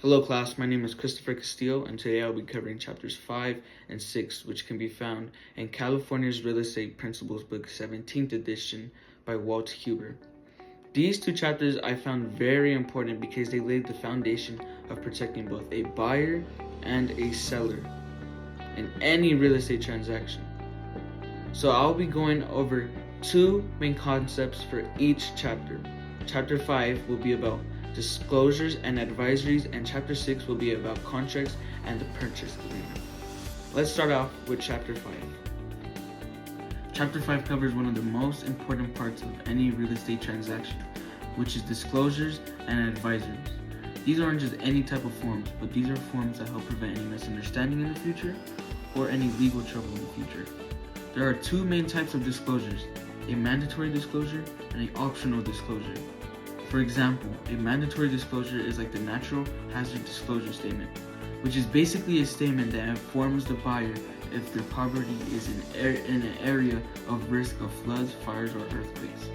Hello class, my name is Christopher Castillo and today I'll be covering chapters 5 and 6 which can be found in California's Real Estate Principles book 17th edition by Walt Huber. These two chapters I found very important because they laid the foundation of protecting both a buyer and a seller in any real estate transaction. So I'll be going over two main concepts for each chapter. Chapter 5 will be about disclosures and advisories, and chapter 6 will be about contracts and the purchase agreement. Let's start off with chapter 5. Chapter 5 covers one of the most important parts of any real estate transaction, which is disclosures and advisories. These aren't just any type of forms, but these are forms that help prevent any misunderstanding in the future or any legal trouble in the future. There are two main types of disclosures, a mandatory disclosure and an optional disclosure. For example, a mandatory disclosure is like the natural hazard disclosure statement, which is basically a statement that informs the buyer if their property is in an area of risk of floods, fires, or earthquakes.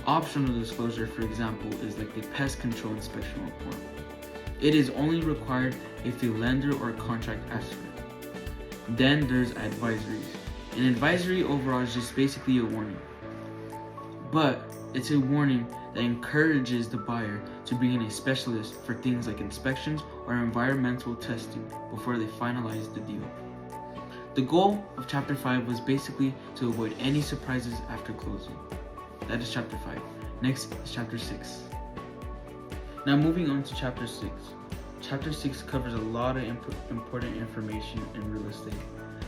Optional disclosure, for example, is like the pest control inspection report. It is only required if the lender or contract asks for it. Then there's advisories. An advisory overall is just basically a warning, but it's a warning that encourages the buyer to bring in a specialist for things like inspections or environmental testing before they finalize the deal. The goal of chapter 5 was basically to avoid any surprises after closing. That is chapter 5. Next is chapter 6. Now moving on to chapter 6. Chapter 6 covers a lot of important information in real estate,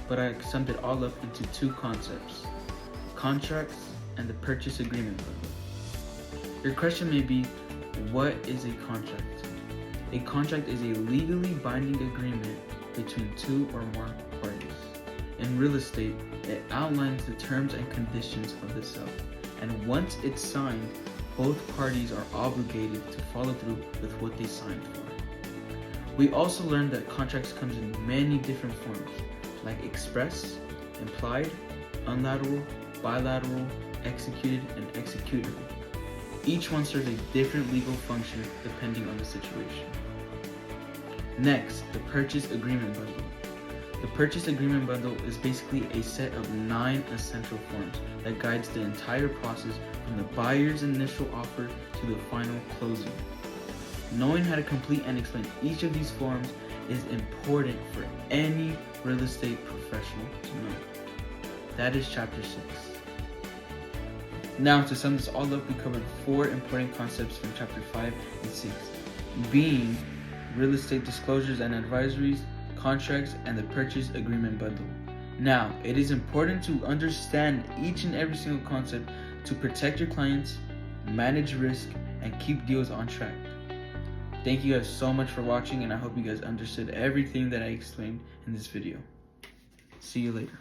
but I summed it all up into two concepts: contracts and the purchase agreement bundle. Your question may be, what is a contract? A contract is a legally binding agreement between two or more parties. In real estate, it outlines the terms and conditions of the sale, and once it's signed, both parties are obligated to follow through with what they signed for. We also learned that contracts comes in many different forms, like express, implied, unilateral, bilateral, executed, and executable. Each one serves a different legal function depending on the situation. Next, the purchase agreement bundle. The purchase agreement bundle is basically a set of 9 essential forms that guides the entire process from the buyer's initial offer to the final closing. Knowing how to complete and explain each of these forms is important for any real estate professional to know. That is chapter 6. Now, to sum this all up, we covered 4 important concepts from chapter 5 and 6, being real estate disclosures and advisories, contracts, and the purchase agreement bundle. Now, it is important to understand each and every single concept to protect your clients, manage risk, and keep deals on track. Thank you guys so much for watching, and I hope you guys understood everything that I explained in this video. See you later.